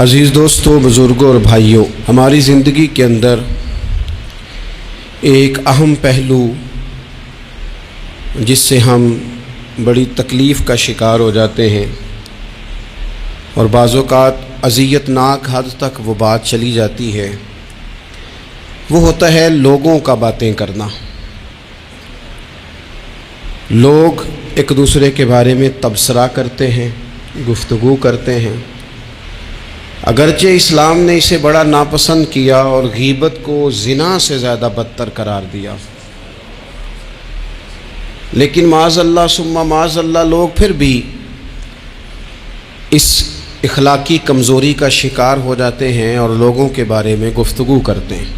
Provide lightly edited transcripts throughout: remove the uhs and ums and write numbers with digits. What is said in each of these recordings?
عزیز دوستوں، بزرگوں اور بھائیوں، ہماری زندگی کے اندر ایک اہم پہلو جس سے ہم بڑی تکلیف کا شکار ہو جاتے ہیں اور بعض اوقات اذیت ناک حد تک وہ بات چلی جاتی ہے، وہ ہوتا ہے لوگوں کا باتیں کرنا۔ لوگ ایک دوسرے کے بارے میں تبصرہ کرتے ہیں، گفتگو کرتے ہیں۔ اگرچہ اسلام نے اسے بڑا ناپسند کیا اور غیبت کو زنا سے زیادہ بدتر قرار دیا، لیکن معاذ اللہ ثم معاذ اللہ لوگ پھر بھی اس اخلاقی کمزوری کا شکار ہو جاتے ہیں اور لوگوں کے بارے میں گفتگو کرتے ہیں۔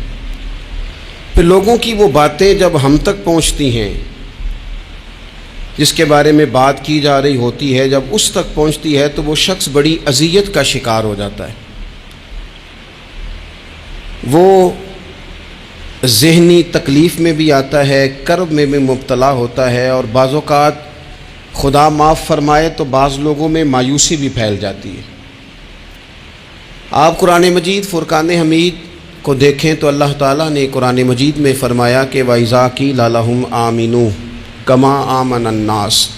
پھر لوگوں کی وہ باتیں جب ہم تک پہنچتی ہیں، جس کے بارے میں بات کی جا رہی ہوتی ہے، جب اس تک پہنچتی ہے تو وہ شخص بڑی اذیت کا شکار ہو جاتا ہے۔ وہ ذہنی تکلیف میں بھی آتا ہے، کرب میں بھی مبتلا ہوتا ہے، اور بعض اوقات خدا معاف فرمائے تو بعض لوگوں میں مایوسی بھی پھیل جاتی ہے۔ آپ قرآن مجید فرقان حمید کو دیکھیں تو اللہ تعالیٰ نے قرآن مجید میں فرمایا کہ وَإِذَا قِيلَ لَهُمْ آمِنُوا كَمَا آمَنَ النَّاسُ،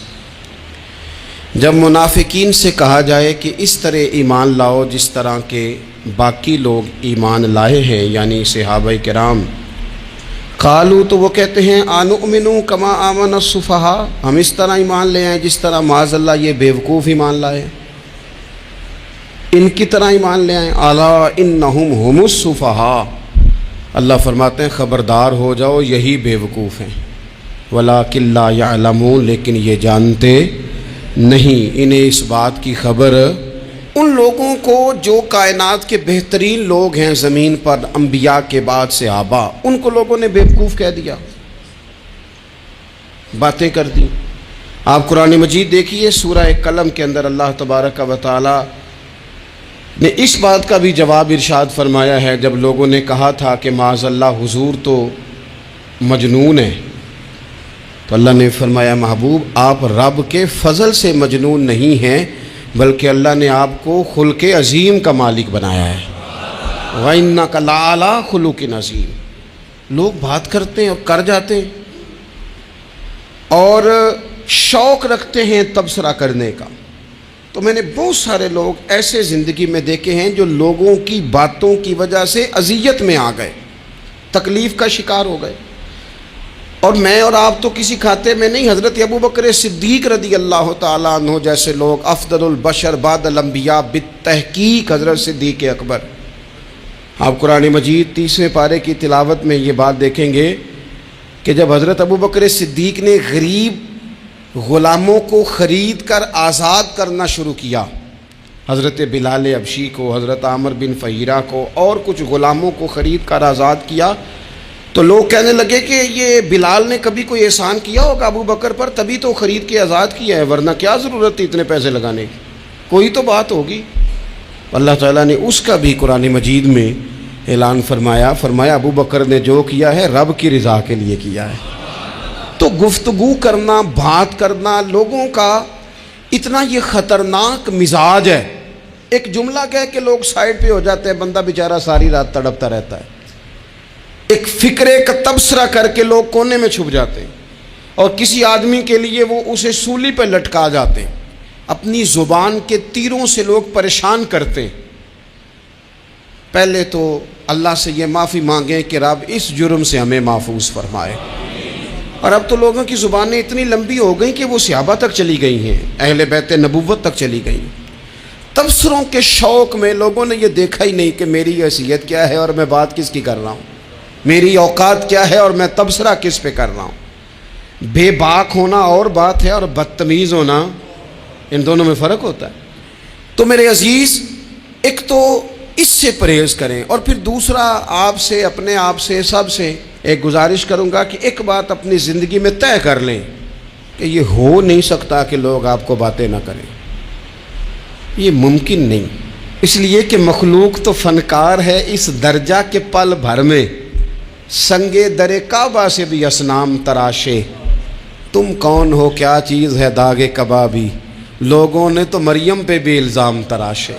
جب منافقین سے کہا جائے کہ اس طرح ایمان لاؤ جس طرح کے باقی لوگ ایمان لائے ہیں، یعنی صحابہ کرام، قالوا تو وہ کہتے ہیں انؤمن کما آمن السفہاء، ہم اس طرح ایمان لے آئیں جس طرح معاذ اللہ یہ بیوقوف ایمان لائے، ان کی طرح ایمان لے آئیں۔ الا انہم هم السفہاء، اللہ فرماتے ہیں خبردار ہو جاؤ یہی بیوقوف ہیں، ولکن لا یعلمون، لیکن یہ جانتے نہیں، انہیں اس بات کی خبر۔ ان لوگوں کو جو کائنات کے بہترین لوگ ہیں زمین پر، انبیاء کے بعد صحابہ، ان کو لوگوں نے بیوقوف کہہ دیا، باتیں کر دی۔ آپ قرآن مجید دیکھیے سورہ قلم کے اندر اللہ تبارک و تعالی نے اس بات کا بھی جواب ارشاد فرمایا ہے، جب لوگوں نے کہا تھا کہ معاذ اللہ حضور تو مجنون ہے، تو اللہ نے فرمایا محبوب آپ رب کے فضل سے مجنون نہیں ہیں، بلکہ اللہ نے آپ کو خلق عظیم کا مالک بنایا ہے۔ وَإِنَّكَ لَعَلَىٰ خُلُقٍ عَظِيمٍ، لوگ بات کرتے ہیں اور کر جاتے ہیں اور شوق رکھتے ہیں تبصرہ کرنے کا۔ تو میں نے بہت سارے لوگ ایسے زندگی میں دیکھے ہیں جو لوگوں کی باتوں کی وجہ سے اذیت میں آ گئے، تکلیف کا شکار ہو گئے۔ اور میں اور آپ تو کسی کھاتے میں نہیں، حضرت ابوبکر صدیق رضی اللہ تعالیٰ عنہ جیسے لوگ، افضل البشر بعد الانبیاء بالتحقیق حضرت صدیق اکبر۔ آپ قرآن مجید 30ویں پارے کی تلاوت میں یہ بات دیکھیں گے کہ جب حضرت ابوبکر صدیق نے غریب غلاموں کو خرید کر آزاد کرنا شروع کیا، حضرت بلال حبشی کو، حضرت عامر بن فہیرہ کو اور کچھ غلاموں کو خرید کر آزاد کیا، تو لوگ کہنے لگے کہ یہ بلال نے کبھی کوئی احسان کیا ہوگا ابو بکر پر، تبھی تو خرید کے آزاد کیا ہے، ورنہ کیا ضرورت تھی اتنے پیسے لگانے کی، کوئی تو بات ہوگی۔ اللہ تعالیٰ نے اس کا بھی قرآن مجید میں اعلان فرمایا ابو بکر نے جو کیا ہے رب کی رضا کے لیے کیا ہے۔ تو گفتگو کرنا، بات کرنا، لوگوں کا اتنا یہ خطرناک مزاج ہے، ایک جملہ کہہ کے لوگ سائڈ پہ ہو جاتے ہیں، بندہ بیچارہ ساری رات تڑپتا رہتا ہے، ایک فکرے کا تبصرہ کر کے لوگ کونے میں چھپ جاتے ہیں، اور کسی آدمی کے لیے وہ اسے سولی پہ لٹکا جاتے ہیں، اپنی زبان کے تیروں سے لوگ پریشان کرتے ہیں۔ پہلے تو اللہ سے یہ معافی مانگیں کہ رب اس جرم سے ہمیں محفوظ فرمائے۔ اور اب تو لوگوں کی زبانیں اتنی لمبی ہو گئیں کہ وہ صحابہ تک چلی گئی ہیں، اہل بیت نبوت تک چلی گئی ہیں۔ تبصروں کے شوق میں لوگوں نے یہ دیکھا ہی نہیں کہ میری حیثیت کیا ہے اور میں بات کس کی کر رہا ہوں، میری اوقات کیا ہے اور میں تبصرہ کس پہ کر رہا ہوں۔ بے باک ہونا اور بات ہے، اور بدتمیز ہونا، ان دونوں میں فرق ہوتا ہے۔ تو میرے عزیز، ایک تو اس سے پرہیز کریں، اور پھر دوسرا آپ سے، اپنے آپ سے، سب سے ایک گزارش کروں گا کہ ایک بات اپنی زندگی میں طے کر لیں کہ یہ ہو نہیں سکتا کہ لوگ آپ کو باتیں نہ کریں، یہ ممکن نہیں، اس لیے کہ مخلوق تو فنکار ہے اس درجہ کے پل بھر میں، سنگے در کعبہ سے بھی اصنام تراشے، تم کون ہو کیا چیز ہے داغ کبابی، لوگوں نے تو مریم پہ بھی الزام تراشے۔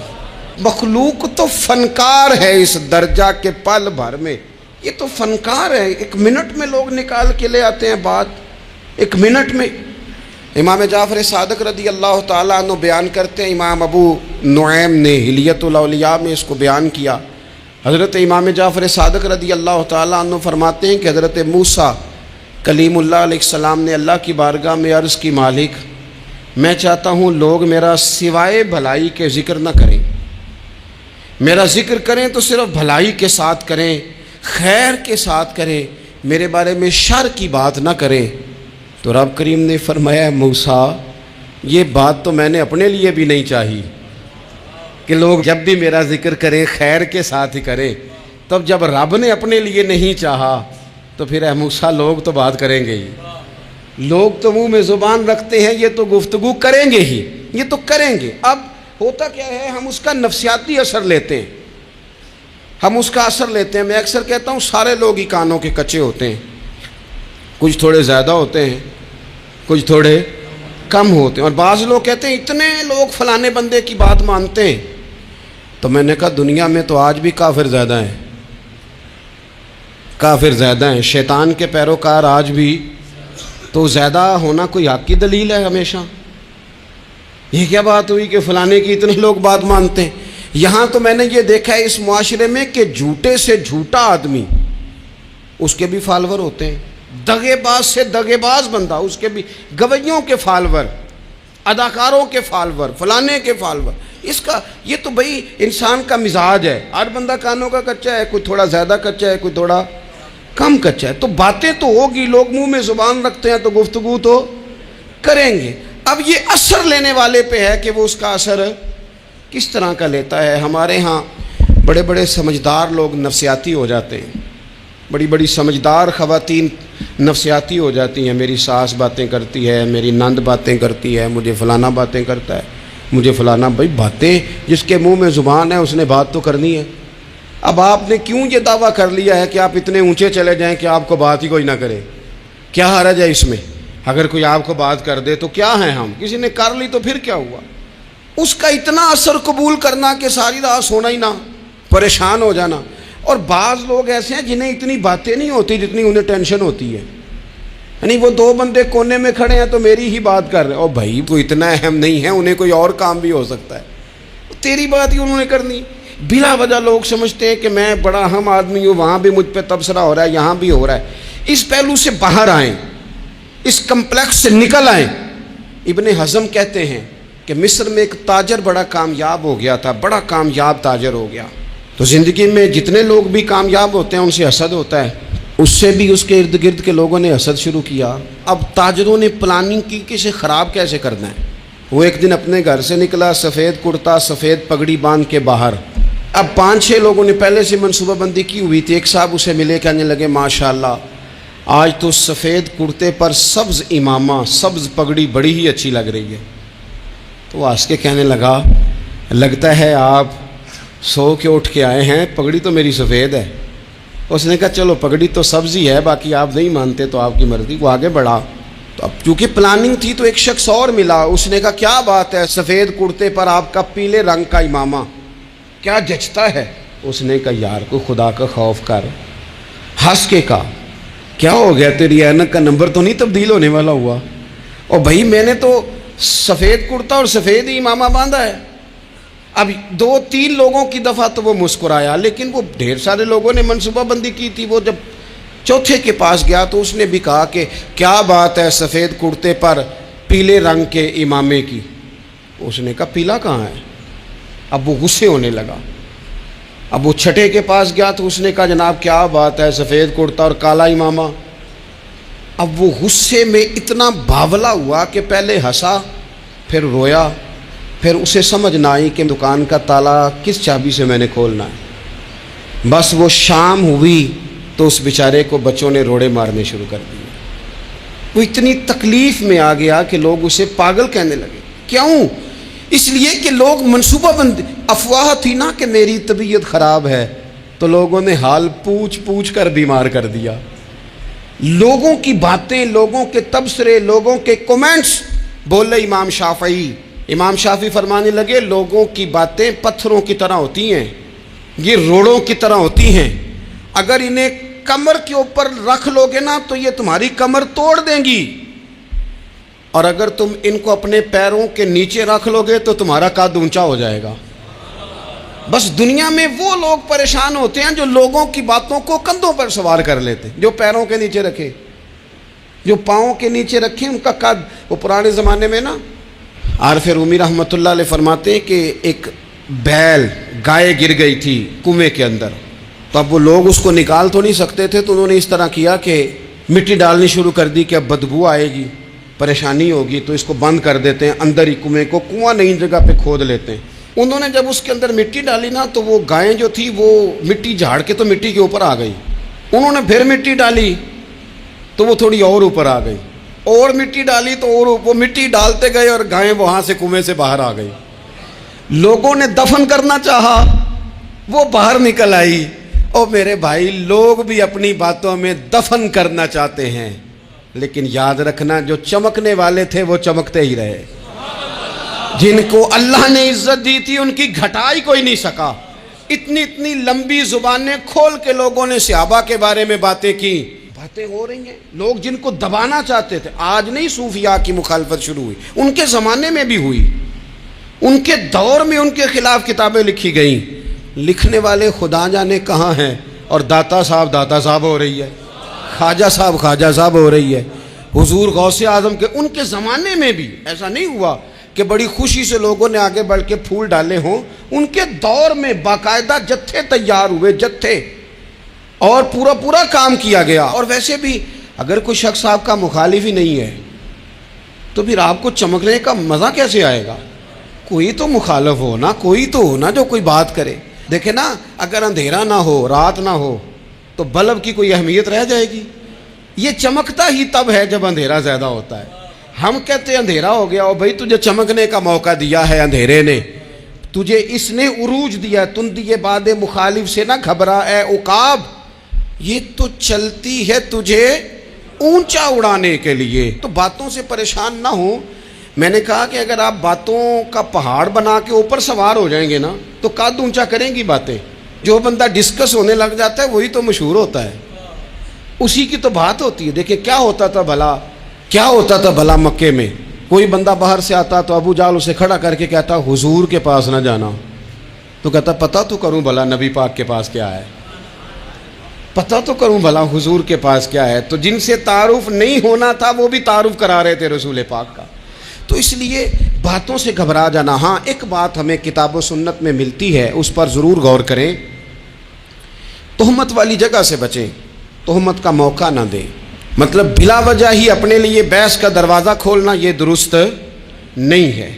مخلوق تو فنکار ہے اس درجہ کے پل بھر میں، یہ تو فنکار ہے، ایک منٹ میں لوگ نکال کے لے آتے ہیں بات، ایک منٹ میں۔ امام جعفر صادق رضی اللہ تعالیٰ عنہ بیان کرتے ہیں، امام ابو نعیم نے حلیۃ الاولیاء میں اس کو بیان کیا۔ حضرت امام جعفر صادق رضی اللہ تعالیٰ عنہ فرماتے ہیں کہ حضرت موسیٰ کلیم اللہ علیہ السلام نے اللہ کی بارگاہ میں عرض کی، مالک میں چاہتا ہوں لوگ میرا سوائے بھلائی کے ذکر نہ کریں، میرا ذکر کریں تو صرف بھلائی کے ساتھ کریں، خیر کے ساتھ کریں، میرے بارے میں شر کی بات نہ کریں۔ تو رب کریم نے فرمایا، موسیٰ یہ بات تو میں نے اپنے لیے بھی نہیں چاہی کہ لوگ جب بھی میرا ذکر کریں خیر کے ساتھ ہی کریں، تب جب رب نے اپنے لیے نہیں چاہا تو پھر اے موسیٰ لوگ تو بات کریں گے ہی، لوگ تو منہ میں زبان رکھتے ہیں، یہ تو گفتگو کریں گے ہی، یہ تو کریں گے۔ اب ہوتا کیا ہے، ہم اس کا نفسیاتی اثر لیتے ہیں، ہم اس کا اثر لیتے ہیں۔ میں اکثر کہتا ہوں سارے لوگ ہی کانوں کے کچے ہوتے ہیں، کچھ تھوڑے زیادہ ہوتے ہیں، کچھ تھوڑے کم ہوتے ہیں، اور بعض لوگ کہتے ہیں اتنے لوگ فلانے بندے کی بات مانتے ہیں۔ تو میں نے کہا دنیا میں تو آج بھی کافر زیادہ ہیں، کافر زیادہ ہیں، شیطان کے پیروکار آج بھی، تو زیادہ ہونا کوئی حق کی دلیل ہے ہمیشہ؟ یہ کیا بات ہوئی کہ فلانے کی اتنے لوگ بات مانتے ہیں؟ یہاں تو میں نے یہ دیکھا ہے اس معاشرے میں کہ جھوٹے سے جھوٹا آدمی، اس کے بھی فالور ہوتے ہیں، دغے باز سے دغے باز بندہ، اس کے بھی گویوں کے فالور، اداکاروں کے فالور، فلانے کے فالور۔ اس کا یہ تو بھئی انسان کا مزاج ہے، ہر بندہ کانوں کا کچا ہے، کوئی تھوڑا زیادہ کچا ہے، کوئی تھوڑا کم کچا ہے، تو باتیں تو ہوگی، لوگ منہ میں زبان رکھتے ہیں تو گفتگو تو کریں گے۔ اب یہ اثر لینے والے پہ ہے کہ وہ اس کا اثر کس طرح کا لیتا ہے۔ ہمارے ہاں بڑے بڑے سمجھدار لوگ نفسیاتی ہو جاتے ہیں، بڑی بڑی سمجھدار خواتین نفسیاتی ہو جاتی ہیں، میری ساس باتیں کرتی ہے، میری نند باتیں کرتی ہے، مجھے فلانا باتیں کرتا ہے، مجھے فلانا۔ بھائی باتیں، جس کے منہ میں زبان ہے اس نے بات تو کرنی ہے۔ اب آپ نے کیوں یہ دعویٰ کر لیا ہے کہ آپ اتنے اونچے چلے جائیں کہ آپ کو بات ہی کوئی نہ کرے؟ کیا حرج ہے اس میں؟ اگر کوئی آپ کو بات کر دے تو کیا ہیں ہم؟ کسی نے کر لی تو پھر کیا ہوا؟ اس کا اتنا اثر قبول کرنا کہ ساری رات سونا ہی نہ، پریشان ہو جانا۔ اور بعض لوگ ایسے ہیں جنہیں اتنی باتیں نہیں ہوتی جتنی انہیں ٹینشن ہوتی ہے، یعنی وہ دو بندے کونے میں کھڑے ہیں تو میری ہی بات کر رہے ہیں، اور بھائی وہ اتنا اہم نہیں ہے، انہیں کوئی اور کام بھی ہو سکتا ہے، تیری بات ہی انہوں نے کرنی۔ بلا وجہ لوگ سمجھتے ہیں کہ میں بڑا اہم آدمی ہوں، وہاں بھی مجھ پہ تبصرہ ہو رہا ہے، یہاں بھی ہو رہا ہے۔ اس پہلو سے باہر آئیں، اس کمپلیکس سے نکل آئیں۔ ابن حزم کہتے ہیں کہ مصر میں ایک تاجر بڑا کامیاب ہو گیا تھا، بڑا کامیاب تاجر ہو گیا۔ تو زندگی میں جتنے لوگ بھی کامیاب ہوتے ہیں ان سے حسد ہوتا ہے، اس سے بھی اس کے ارد گرد کے لوگوں نے حسد شروع کیا۔ اب تاجروں نے پلاننگ کی کہ اسے خراب کیسے کرنا ہے۔ وہ ایک دن اپنے گھر سے نکلا، سفید کرتا سفید پگڑی باندھ کے باہر۔ اب 5-6 لوگوں نے پہلے سے منصوبہ بندی کی ہوئی تھی۔ ایک صاحب اسے ملے، کہنے لگے ماشاءاللہ آج تو سفید کرتے پر سبز امامہ، سبز پگڑی بڑی ہی اچھی لگ رہی ہے۔ تو وہ ہنس کے کہنے لگا، لگتا ہے آپ سو کے اٹھ کے آئے ہیں، پگڑی تو میری سفید ہے۔ اس نے کہا چلو پگڑی تو سبز ہی ہے، باقی آپ نہیں مانتے تو آپ کی مرضی۔ وہ آگے بڑھا، تو اب چونکہ پلاننگ تھی تو ایک شخص اور ملا، اس نے کہا کیا بات ہے، سفید کرتے پر آپ کا پیلے رنگ کا امامہ کیا جچتا ہے؟ اس نے کہا یار کو خدا کا خوف کر، ہنس کے کہا کیا ہو گیا، تیری اینک کا نمبر تو نہیں تبدیل ہونے والا ہوا؟ اور بھائی میں نے تو سفید کرتا اور سفید ہی امامہ باندھا ہے۔ اب 2-3 لوگوں کی دفعہ تو وہ مسکرایا، لیکن وہ ڈھیر سارے لوگوں نے منصوبہ بندی کی تھی۔ وہ جب چوتھے کے پاس گیا تو اس نے بھی کہا کہ کیا بات ہے سفید کرتے پر پیلے رنگ کے امامے کی؟ اس نے کہا پیلا کہاں ہے؟ اب وہ غصے ہونے لگا۔ اب وہ چھٹے کے پاس گیا تو اس نے کہا جناب کیا بات ہے سفید کرتا اور کالا امامہ؟ اب وہ غصے میں اتنا باولا ہوا کہ پہلے ہنسا پھر رویا، پھر اسے سمجھ نہ آئی کہ دکان کا تالا کس چابی سے میں نے کھولنا ہے۔ بس وہ شام ہوئی تو اس بیچارے کو بچوں نے روڑے مارنے شروع کر دیے۔ وہ اتنی تکلیف میں آ گیا کہ لوگ اسے پاگل کہنے لگے۔ کیوں؟ اس لیے کہ لوگ منصوبہ بندی، افواہ تھی نا کہ میری طبیعت خراب ہے، تو لوگوں نے حال پوچھ پوچھ کر بیمار کر دیا۔ لوگوں کی باتیں، لوگوں کے تبصرے، لوگوں کے کومنٹس۔ بولے امام شافعی امام شافعی فرمانے لگے لوگوں کی باتیں پتھروں کی طرح ہوتی ہیں، یہ روڑوں کی طرح ہوتی ہیں، اگر انہیں کمر کے اوپر رکھ لو گے نا تو یہ تمہاری کمر توڑ دیں گی، اور اگر تم ان کو اپنے پیروں کے نیچے رکھ لو گے تو تمہارا قد اونچا ہو جائے گا۔ بس دنیا میں وہ لوگ پریشان ہوتے ہیں جو لوگوں کی باتوں کو کندھوں پر سوار کر لیتے، جو پیروں کے نیچے رکھے، جو پاؤں کے نیچے رکھے ان کا قد۔ وہ پرانے زمانے میں نا عارف رومی رحمۃ اللہ علیہ فرماتے ہیں کہ ایک بیل گائے گر گئی تھی کنویں کے اندر، تو اب وہ لوگ اس کو نکال تو نہیں سکتے تھے، تو انہوں نے اس طرح کیا کہ مٹی ڈالنی شروع کر دی کہ اب بدبو آئے گی، پریشانی ہوگی، تو اس کو بند کر دیتے ہیں اندر ہی کنویں کو، کنواں نئی جگہ پہ کھود لیتے ہیں۔ انہوں نے جب اس کے اندر مٹی ڈالی نا تو وہ گائیں جو تھی وہ مٹی جھاڑ کے تو مٹی کے اوپر آ گئی، انہوں نے پھر مٹی ڈالی تو وہ تھوڑی اور اوپر آ گئی، اور مٹی ڈالی تو اور وہ مٹی ڈالتے گئے اور گائیں وہاں سے کنویں سے باہر آ گئی۔ لوگوں نے دفن کرنا چاہا، وہ باہر نکل آئی۔ اور میرے بھائی لوگ بھی اپنی باتوں میں دفن کرنا چاہتے ہیں، لیکن یاد رکھنا جو چمکنے والے تھے وہ چمکتے ہی رہے، جن کو اللہ نے عزت دی تھی ان کی گھٹائی کوئی نہیں سکا۔ اتنی اتنی لمبی زبانیں کھول کے لوگوں نے صحابہ کے بارے میں باتیں کی، باتیں ہو رہی ہیں۔ لوگ جن کو دبانا چاہتے تھے، آج نہیں صوفیاء کی مخالفت شروع ہوئی، ان کے زمانے میں بھی ہوئی، ان کے دور میں ان کے خلاف کتابیں لکھی گئیں، لکھنے والے خدا جانے کہاں ہیں، اور داتا صاحب ہو رہی ہے، خواجہ صاحب ہو رہی ہے۔ حضور غوث اعظم کے ان کے زمانے میں بھی ایسا نہیں ہوا کہ بڑی خوشی سے لوگوں نے آگے بڑھ کے پھول ڈالے ہوں، ان کے دور میں باقاعدہ جتھے تیار ہوئے، جتھے، اور پورا کام کیا گیا۔ اور ویسے بھی اگر کوئی شخص آپ کا مخالف ہی نہیں ہے تو پھر آپ کو چمکنے کا مزہ کیسے آئے گا؟ کوئی تو مخالف ہو نا، کوئی تو ہو نا جو کوئی بات کرے۔ دیکھیں نا، اگر اندھیرا نہ ہو، رات نہ ہو تو بلب کی کوئی اہمیت رہ جائے گی؟ یہ چمکتا ہی تب ہے جب اندھیرا زیادہ ہوتا ہے۔ ہم کہتے ہیں اندھیرا ہو گیا، اور بھائی تجھے چمکنے کا موقع دیا ہے اندھیرے نے، تجھے اس نے عروج دیا، تندی باد مخالف سے نہ گھبرا اے عقاب، یہ تو چلتی ہے تجھے اونچا اڑانے کے لیے، تو باتوں سے پریشان نہ ہو۔ میں نے کہا کہ اگر آپ باتوں کا پہاڑ بنا کے اوپر سوار ہو جائیں گے نا تو قد اونچا کریں گی باتیں۔ جو بندہ ڈسکس ہونے لگ جاتا ہے وہی تو مشہور ہوتا ہے، اسی کی تو بات ہوتی ہے۔ دیکھیں کیا ہوتا تھا بھلا مکے میں، کوئی بندہ باہر سے آتا تو ابو جہل اسے کھڑا کر کے کہتا حضور کے پاس نہ جانا، تو کہتا پتہ تو کروں بھلا نبی پاک کے پاس کیا ہے، پتہ تو کروں بھلا حضور کے پاس کیا ہے۔ تو جن سے تعارف نہیں ہونا تھا وہ بھی تعارف کرا رہے تھے رسول پاک کا۔ تو اس لیے باتوں سے گھبرا جانا۔ ہاں ایک بات ہمیں کتاب و سنت میں ملتی ہے، اس پر ضرور غور کریں، تہمت والی جگہ سے بچیں، تہمت کا موقع نہ دیں۔ مطلب بلا وجہ ہی اپنے لیے بحث کا دروازہ کھولنا یہ درست نہیں ہے۔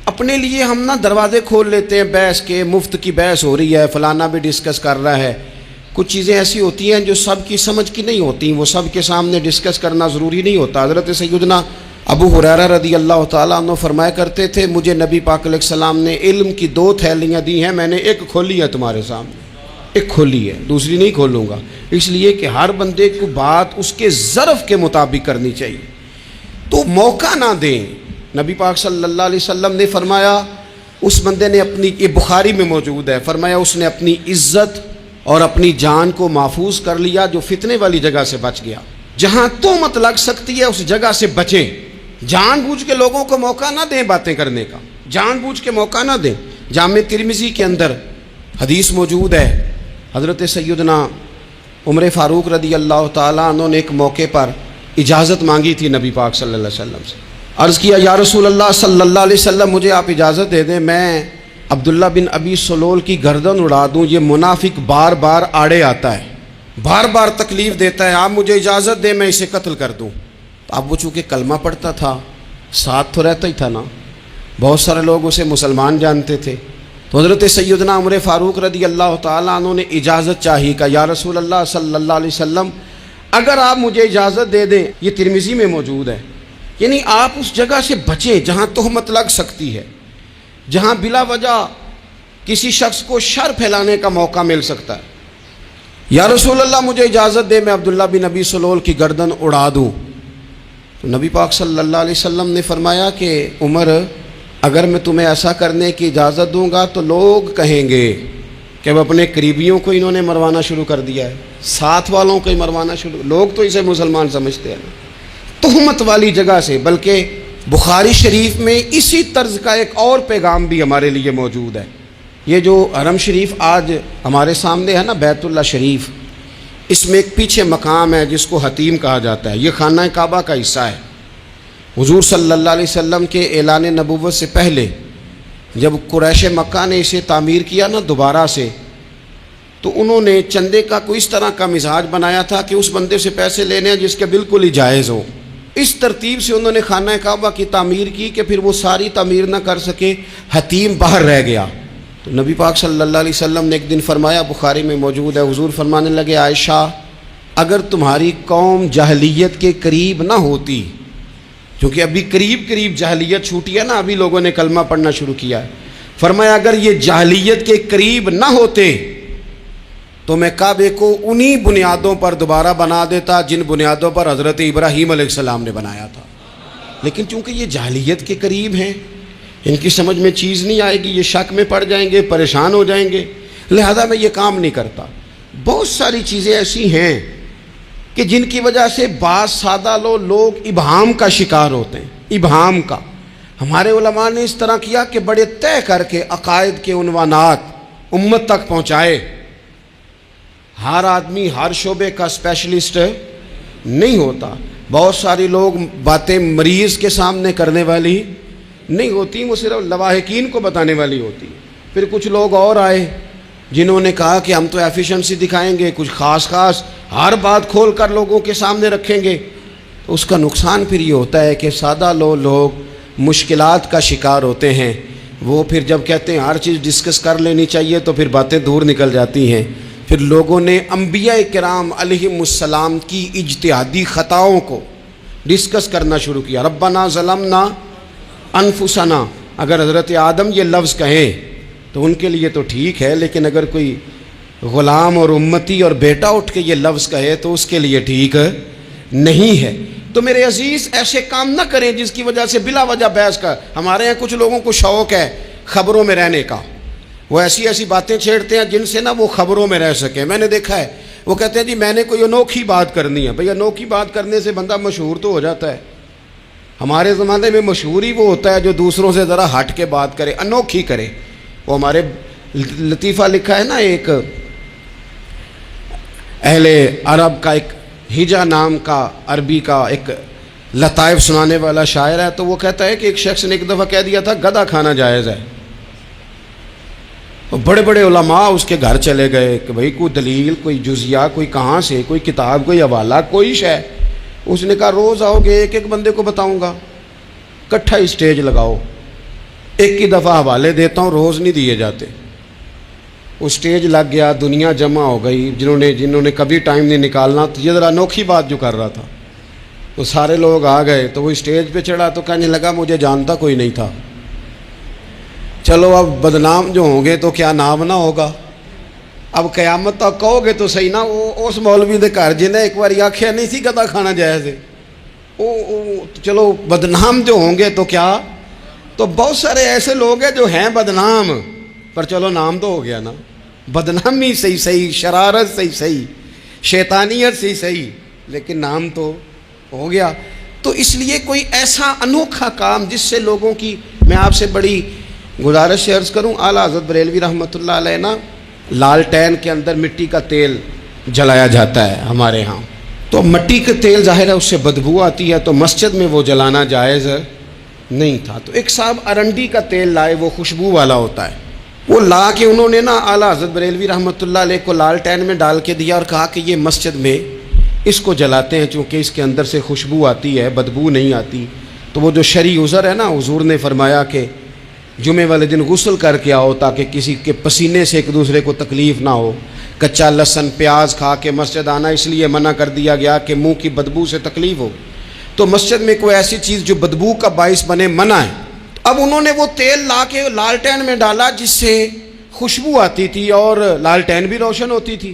اپنے لیے ہم نہ دروازے کھول لیتے ہیں بحث کے، مفت کی بحث ہو رہی ہے، فلانا بھی ڈسکس کر رہا ہے۔ کچھ چیزیں ایسی ہوتی ہیں جو سب کی سمجھ کی نہیں ہوتی، وہ سب کے سامنے ڈسکس کرنا ضروری نہیں ہوتا۔ حضرت سیدنا ابو ہریرہ رضی اللہ تعالیٰ عنہ فرمایا کرتے تھے، مجھے نبی پاک علیہ السلام نے علم کی 2 تھیلیاں دی ہیں، میں نے ایک کھولی ہے تمہارے سامنے، ایک کھولی ہے، دوسری نہیں کھولوں گا، اس لیے کہ ہر بندے کو بات اس کے ظرف کے مطابق کرنی چاہیے۔ تو موقع نہ دیں۔ نبی پاک صلی اللہ علیہ وسلم نے فرمایا، اس بندے نے اپنی، یہ بخاری میں موجود ہے، فرمایا اس نے اپنی عزت اور اپنی جان کو محفوظ کر لیا جو فتنے والی جگہ سے بچ گیا۔ جہاں تہمت لگ سکتی ہے اس جگہ سے بچیں، جان بوجھ کے لوگوں کو موقع نہ دیں باتیں کرنے کا، جان بوجھ کے موقع نہ دیں۔ جامع ترمذی کے اندر حدیث موجود ہے، حضرت سیدنا عمر فاروق رضی اللہ تعالیٰ عنہ نے ایک موقع پر اجازت مانگی تھی نبی پاک صلی اللہ علیہ وسلم سے، عرض کیا یا رسول اللہ صلی اللہ علیہ وسلم مجھے آپ اجازت دے دیں، میں عبداللہ بن ابی سلول کی گردن اڑا دوں، یہ منافق بار بار آڑے آتا ہے، بار بار تکلیف دیتا ہے، آپ مجھے اجازت دیں میں اسے قتل کر دوں۔ تو اب وہ چونکہ کلمہ پڑھتا تھا، ساتھ تو رہتا ہی تھا نا، بہت سارے لوگ اسے مسلمان جانتے تھے، تو حضرت سیدنا عمر فاروق رضی اللہ تعالیٰ عنہ نے اجازت چاہی، کہ یا رسول اللہ صلی اللہ علیہ وسلم اگر آپ مجھے اجازت دے دیں، یہ ترمذی میں موجود ہے، یعنی آپ اس جگہ سے بچیں جہاں تہمت لگ سکتی ہے، جہاں بلا وجہ کسی شخص کو شر پھیلانے کا موقع مل سکتا ہے۔ یا رسول اللہ مجھے اجازت دے میں عبداللہ بن ابی سلول کی گردن اڑا دوں۔ تو نبی پاک صلی اللہ علیہ وسلم نے فرمایا کہ عمر اگر میں تمہیں ایسا کرنے کی اجازت دوں گا تو لوگ کہیں گے کہ اب اپنے قریبیوں کو انہوں نے مروانا شروع کر دیا ہے، ساتھ والوں کو ہی مروانا شروع، لوگ تو اسے مسلمان سمجھتے ہیں نا، تہمت والی جگہ سے۔ بلکہ بخاری شریف میں اسی طرز کا ایک اور پیغام بھی ہمارے لیے موجود ہے۔ یہ جو حرم شریف آج ہمارے سامنے ہے نا، بیت اللہ شریف، اس میں ایک پیچھے مقام ہے جس کو حتیم کہا جاتا ہے، یہ خانہ کعبہ کا حصہ ہے۔ حضور صلی اللہ علیہ وسلم کے اعلان نبوت سے پہلے جب قریش مکہ نے اسے تعمیر کیا نا دوبارہ سے، تو انہوں نے چندے کا کوئی اس طرح کا مزاج بنایا تھا کہ اس بندے سے پیسے لینے ہیں جس کے بالکل ہی جائز ہو۔ اس ترتیب سے انہوں نے خانہ کعبہ کی تعمیر کی کہ پھر وہ ساری تعمیر نہ کر سکے، حتیم باہر رہ گیا۔ تو نبی پاک صلی اللہ علیہ وسلم نے ایک دن فرمایا، بخاری میں موجود ہے، حضور فرمانے لگے، عائشہ اگر تمہاری قوم جاہلیت کے قریب نہ ہوتی، کیونکہ ابھی قریب جاہلیت چھوٹی ہے نا، ابھی لوگوں نے کلمہ پڑھنا شروع کیا ہے، فرمایا اگر یہ جاہلیت کے قریب نہ ہوتے تو میں کعبے کو انہی بنیادوں پر دوبارہ بنا دیتا جن بنیادوں پر حضرت ابراہیم علیہ السلام نے بنایا تھا۔ لیکن چونکہ یہ جاہلیت کے قریب ہیں، ان کی سمجھ میں چیز نہیں آئے گی، یہ شک میں پڑ جائیں گے، پریشان ہو جائیں گے، لہذا میں یہ کام نہیں کرتا۔ بہت ساری چیزیں ایسی ہیں کہ جن کی وجہ سے بعض سادہ لوگ ابہام کا شکار ہوتے ہیں، ابہام کا۔ ہمارے علماء نے اس طرح کیا کہ بڑے طے کر کے عقائد کے عنوانات امت تک پہنچائے۔ ہر آدمی ہر شعبے کا اسپیشلسٹ نہیں ہوتا، بہت ساری لوگ باتیں مریض کے سامنے کرنے والی نہیں ہوتی، وہ صرف لواحقین کو بتانے والی ہوتی۔ پھر کچھ لوگ اور آئے جنہوں نے کہا کہ ہم تو ایفیشنسی دکھائیں گے، کچھ خاص ہر بات کھول کر لوگوں کے سامنے رکھیں گے، تو اس کا نقصان پھر یہ ہوتا ہے کہ سادہ لوگ مشکلات کا شکار ہوتے ہیں۔ وہ پھر جب کہتے ہیں ہر چیز ڈسکس کر لینی چاہیے تو پھر باتیں دور نکل جاتی ہیں۔ پھر لوگوں نے انبیاء کرام علیہم السلام کی اجتہادی خطاؤں کو ڈسکس کرنا شروع کیا۔ ربنا ظلمنا انفسنا، اگر حضرت آدم یہ لفظ کہیں تو ان کے لیے تو ٹھیک ہے، لیکن اگر کوئی غلام اور امتی اور بیٹا اٹھ کے یہ لفظ کہے تو اس کے لیے ٹھیک نہیں ہے۔ تو میرے عزیز ایسے کام نہ کریں جس کی وجہ سے بلا وجہ بحث کا۔ ہمارے یہاں کچھ لوگوں کو شوق ہے خبروں میں رہنے کا، وہ ایسی باتیں چھیڑتے ہیں جن سے نا وہ خبروں میں رہ سکیں۔ میں نے دیکھا ہے وہ کہتے ہیں جی میں نے کوئی انوکھی بات کرنی ہے۔ بھئی انوکھی بات کرنے سے بندہ مشہور تو ہو جاتا ہے۔ ہمارے زمانے میں مشہور ہی وہ ہوتا ہے جو دوسروں سے ذرا ہٹ کے بات کرے، انوکھی کرے۔ وہ ہمارے لطیفہ لکھا ہے نا، ایک اہل عرب کا ایک ہجا نام کا عربی کا ایک لطائف سنانے والا شاعر ہے، تو وہ کہتا ہے کہ ایک شخص نے ایک دفعہ کہہ دیا تھا گدھا کھانا جائز ہے۔ بڑے بڑے علماء اس کے گھر چلے گئے کہ بھئی کوئی دلیل، کوئی جزیہ، کوئی کہاں سے، کوئی کتاب، کوئی حوالہ، کوئی شے۔ اس نے کہا روز آؤ گے ایک بندے کو بتاؤں گا، کٹھا اسٹیج لگاؤ، ایک ہی دفعہ حوالے دیتا ہوں، روز نہیں دیے جاتے۔ وہ اسٹیج لگ گیا، دنیا جمع ہو گئی، جنہوں نے کبھی ٹائم نہیں نکالنا، تو یہ ذرا انوکھی بات جو کر رہا تھا، تو سارے لوگ آ گئے۔ تو وہ اسٹیج پہ چڑھا تو کہنے لگا مجھے جانتا کوئی نہیں تھا، چلو اب بدنام جو ہوں گے تو کیا نام نہ ہوگا، اب قیامت تک کہو گے تو صحیح نا۔ وہ اس مولوی دے گھر جنہیں ایک بار آخیا نہیں سی گدھا کھانا جائز ہے، چلو بدنام جو ہوں گے تو کیا۔ تو بہت سارے ایسے لوگ ہیں جو ہیں بدنام، پر چلو نام تو ہو گیا نا، بدنامی صحیح، شرارت صحیح، شیطانیت صحیح، لیکن نام تو ہو گیا۔ تو اس لیے کوئی ایسا انوکھا کام جس سے لوگوں کی، میں آپ سے بڑی گزارش سے عرض کروں، اعلیٰ حضرت بریلوی رحمۃ اللہ علیہ نا، لالٹین کے اندر مٹی کا تیل جلایا جاتا ہے ہمارے ہاں، تو مٹی کا تیل ظاہر ہے اس سے بدبو آتی ہے، تو مسجد میں وہ جلانا جائز نہیں تھا۔ تو ایک صاحب ارنڈی کا تیل لائے، وہ خوشبو والا ہوتا ہے، وہ لا کے انہوں نے نا اعلیٰ حضرت بریلوی رحمۃ اللہ علیہ کو لالٹین میں ڈال کے دیا اور کہا کہ یہ مسجد میں اس کو جلاتے ہیں چونکہ اس کے اندر سے خوشبو آتی ہے، بدبو نہیں آتی۔ تو وہ جو شرعی عذر ہے نا، حضور نے فرمایا کہ جمعے والے دن غسل کر کے آؤ تاکہ کسی کے پسینے سے ایک دوسرے کو تکلیف نہ ہو۔ کچا لہسن پیاز کھا کے مسجد آنا اس لیے منع کر دیا گیا کہ منہ کی بدبو سے تکلیف ہو، تو مسجد میں کوئی ایسی چیز جو بدبو کا باعث بنے منع ہے۔ اب انہوں نے وہ تیل لا کے لالٹین میں ڈالا جس سے خوشبو آتی تھی اور لالٹین بھی روشن ہوتی تھی۔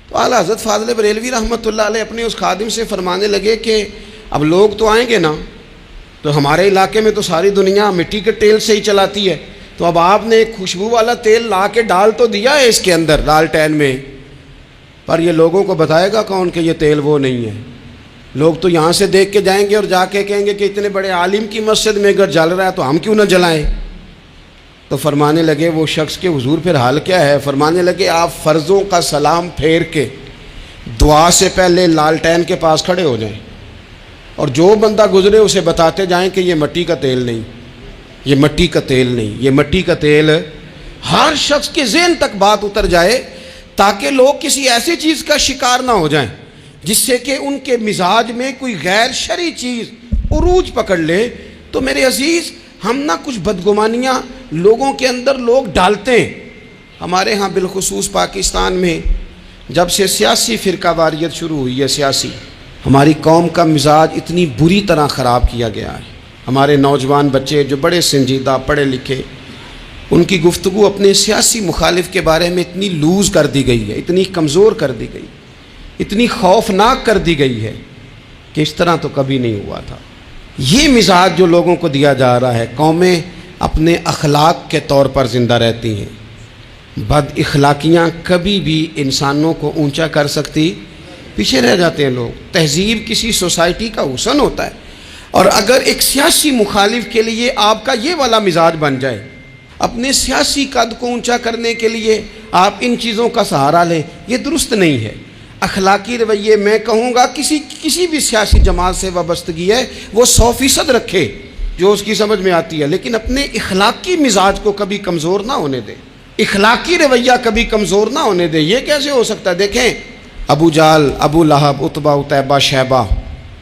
تو اعلیٰ حضرت فاضل بریلوی رحمۃ اللہ علیہ اپنے اس خادم سے فرمانے لگے کہ اب لوگ تو آئیں گے نا، تو ہمارے علاقے میں تو ساری دنیا مٹی کے تیل سے ہی چلاتی ہے، تو اب آپ نے ایک خوشبو والا تیل لا کے ڈال تو دیا ہے اس کے اندر لالٹین میں، پر یہ لوگوں کو بتائے گا کون کہ یہ تیل وہ نہیں ہے؟ لوگ تو یہاں سے دیکھ کے جائیں گے اور جا کے کہیں گے کہ اتنے بڑے عالم کی مسجد میں اگر جل رہا ہے تو ہم کیوں نہ جلائیں؟ تو فرمانے لگے وہ شخص کے حضور پھر حال کیا ہے؟ فرمانے لگے آپ فرضوں کا سلام پھیر کے دعا سے پہلے لالٹین کے پاس کھڑے ہو جائیں، اور جو بندہ گزرے اسے بتاتے جائیں کہ یہ مٹی کا تیل نہیں، یہ مٹی کا تیل نہیں، یہ مٹی کا تیل۔ ہر شخص کے ذہن تک بات اتر جائے تاکہ لوگ کسی ایسی چیز کا شکار نہ ہو جائیں جس سے کہ ان کے مزاج میں کوئی غیر شرعی چیز عروج پکڑ لے۔ تو میرے عزیز، ہم نہ کچھ بدگمانیاں لوگوں کے اندر لوگ ڈالتے ہیں۔ ہمارے ہاں بالخصوص پاکستان میں جب سے سیاسی فرقہ واریت شروع ہوئی ہے، سیاسی، ہماری قوم کا مزاج اتنی بری طرح خراب کیا گیا ہے۔ ہمارے نوجوان بچے جو بڑے سنجیدہ پڑھے لکھے، ان کی گفتگو اپنے سیاسی مخالف کے بارے میں اتنی لوز کر دی گئی ہے، اتنی کمزور کر دی گئی، اتنی خوفناک کر دی گئی ہے کہ اس طرح تو کبھی نہیں ہوا تھا۔ یہ مزاج جو لوگوں کو دیا جا رہا ہے، قومیں اپنے اخلاق کے طور پر زندہ رہتی ہیں۔ بد اخلاقیاں کبھی بھی انسانوں کو اونچا کر سکتی، پیچھے رہ جاتے ہیں لوگ۔ تہذیب کسی سوسائٹی کا حسن ہوتا ہے، اور اگر ایک سیاسی مخالف کے لیے آپ کا یہ والا مزاج بن جائے، اپنے سیاسی قد کو اونچا کرنے کے لیے آپ ان چیزوں کا سہارا لیں، یہ درست نہیں ہے۔ اخلاقی رویے میں کہوں گا کسی بھی سیاسی جماعت سے وابستگی ہے وہ 100% رکھے جو اس کی سمجھ میں آتی ہے، لیکن اپنے اخلاقی مزاج کو کبھی کمزور نہ ہونے دے، اخلاقی رویہ کبھی کمزور نہ ہونے دے۔ یہ کیسے ہو سکتا ہے؟ دیکھیں، ابو جہل، ابو لہب، عتبہ، عتیبہ، شیبہ،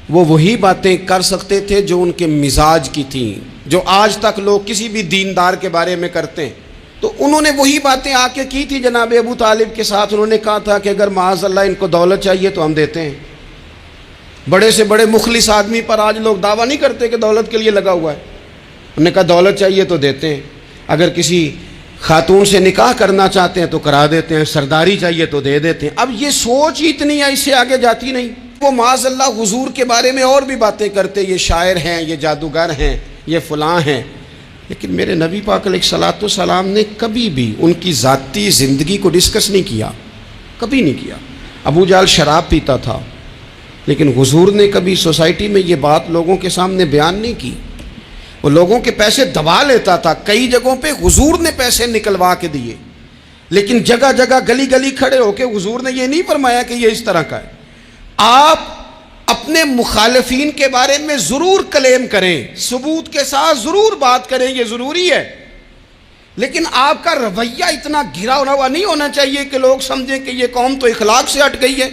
وہ وہی باتیں کر سکتے تھے جو ان کے مزاج کی تھیں، جو آج تک لوگ کسی بھی دیندار کے بارے میں کرتے ہیں۔ تو انہوں نے وہی باتیں آ کے کی تھی جناب ابو طالب کے ساتھ۔ انہوں نے کہا تھا کہ اگر معاذ اللہ ان کو دولت چاہیے تو ہم دیتے ہیں۔ بڑے سے بڑے مخلص آدمی پر آج لوگ دعویٰ نہیں کرتے کہ دولت کے لیے لگا ہوا ہے، انہوں نے کہا دولت چاہیے تو دیتے ہیں، اگر کسی خاتون سے نکاح کرنا چاہتے ہیں تو کرا دیتے ہیں، سرداری چاہیے تو دے دیتے ہیں۔ اب یہ سوچ ہی اتنی ہے، اس سے آگے جاتی نہیں۔ وہ معاذ اللہ حضور کے بارے میں اور بھی باتیں کرتے، یہ شاعر ہیں، یہ جادوگر ہیں، یہ فلاں ہیں، لیکن میرے نبی پاک علیہ الصلوۃ والسلام نے کبھی بھی ان کی ذاتی زندگی کو ڈسکس نہیں کیا، کبھی نہیں کیا۔ ابو جہل شراب پیتا تھا، لیکن حضور نے کبھی سوسائٹی میں یہ بات لوگوں کے سامنے بیان نہیں کی۔ وہ لوگوں کے پیسے دبا لیتا تھا، کئی جگہوں پہ حضور نے پیسے نکلوا کے دیے، لیکن جگہ جگہ گلی گلی کھڑے ہو کے حضور نے یہ نہیں فرمایا کہ یہ اس طرح کا ہے۔ آپ اپنے مخالفین کے بارے میں ضرور کلیم کریں، ثبوت کے ساتھ ضرور بات کریں، یہ ضروری ہے، لیکن آپ کا رویہ اتنا گھرا ہوا نہیں ہونا چاہیے کہ لوگ سمجھیں کہ یہ قوم تو اخلاق سے ہٹ گئی ہے۔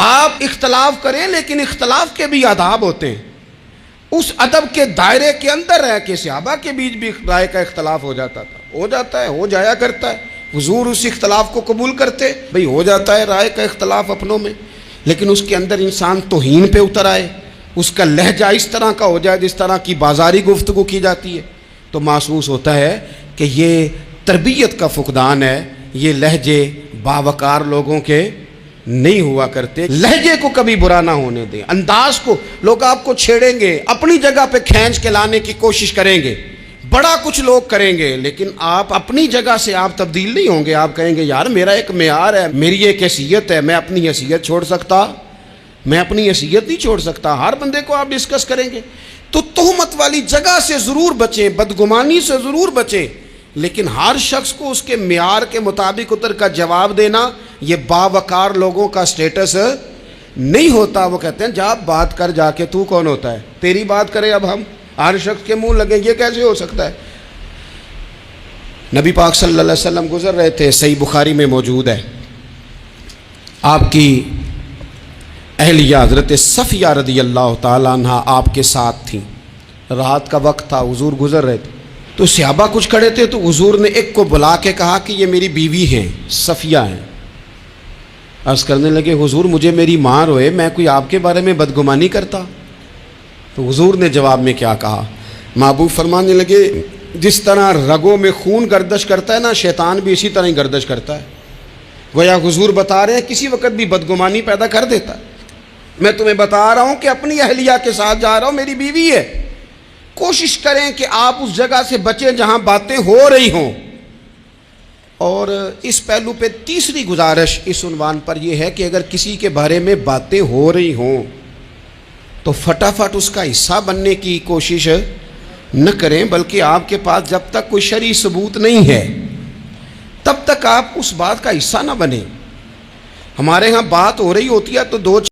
آپ اختلاف کریں، لیکن اختلاف کے بھی آداب ہوتے ہیں۔ اس ادب کے دائرے کے اندر رہ کے صحابہ کے بیچ بھی رائے کا اختلاف ہو جاتا تھا، ہو جاتا ہے، ہو جایا کرتا ہے۔ حضور اس اختلاف کو قبول کرتے، بھئی ہو جاتا ہے رائے کا اختلاف اپنوں میں، لیکن اس کے اندر انسان توہین پہ اتر آئے، اس کا لہجہ اس طرح کا ہو جائے جس طرح کی بازاری گفتگو کی جاتی ہے، تو محسوس ہوتا ہے کہ یہ تربیت کا فقدان ہے، یہ لہجے باوقار لوگوں کے نہیں ہوا کرتے۔ لہجے کو کبھی برا نہ ہونے دیں، انداز کو، لوگ آپ کو چھیڑیں گے، اپنی جگہ پہ کھینچ کے لانے کی کوشش کریں گے، بڑا کچھ لوگ کریں گے، لیکن آپ اپنی جگہ سے آپ تبدیل نہیں ہوں گے۔ آپ کہیں گے یار میرا ایک معیار ہے، میری ایک حیثیت ہے، میں اپنی حیثیت چھوڑ سکتا؟ میں اپنی حیثیت نہیں چھوڑ سکتا۔ ہر بندے کو آپ ڈسکس کریں گے، تو تہمت والی جگہ سے ضرور بچیں، بدگمانی سے ضرور بچیں، لیکن ہر شخص کو اس کے معیار کے مطابق اتر کا جواب دینا یہ باوقار لوگوں کا سٹیٹس نہیں ہوتا۔ وہ کہتے ہیں جا بات کر، جا کے تو کون ہوتا ہے تیری بات کرے، اب ہم ہر شخص کے منہ لگیں، یہ کیسے ہو سکتا ہے؟ نبی پاک صلی اللہ علیہ وسلم گزر رہے تھے، صحیح بخاری میں موجود ہے، آپ کی اہلیہ حضرت صفیہ رضی اللہ تعالیٰ عنہ آپ کے ساتھ تھیں۔ رات کا وقت تھا، حضور گزر رہے تھے، تو صحابہ کچھ کھڑے تھے، تو حضور نے ایک کو بلا کے کہا کہ یہ میری بیوی ہیں، صفیہ ہیں۔ عرض کرنے لگے حضور مجھے میری ماں روئے، میں کوئی آپ کے بارے میں بدگمانی کرتا؟ تو حضور نے جواب میں کیا کہا؟ محبوب فرمانے لگے جس طرح رگوں میں خون گردش کرتا ہے نا، شیطان بھی اسی طرح ہی گردش کرتا ہے۔ گویا حضور بتا رہے ہیں کسی وقت بھی بدگمانی پیدا کر دیتا ہے۔ میں تمہیں بتا رہا ہوں کہ اپنی اہلیہ کے ساتھ جا رہا ہوں، میری بیوی ہے، کوشش کریں کہ آپ اس جگہ سے بچیں جہاں باتیں ہو رہی ہوں۔ اور اس پہلو پہ تیسری گزارش اس عنوان پر یہ ہے کہ اگر کسی کے بارے میں باتیں ہو رہی ہوں تو فٹافٹ اس کا حصہ بننے کی کوشش نہ کریں، بلکہ آپ کے پاس جب تک کوئی شرعی ثبوت نہیں ہے تب تک آپ اس بات کا حصہ نہ بنیں۔ ہمارے ہاں بات ہو رہی ہوتی ہے تو دو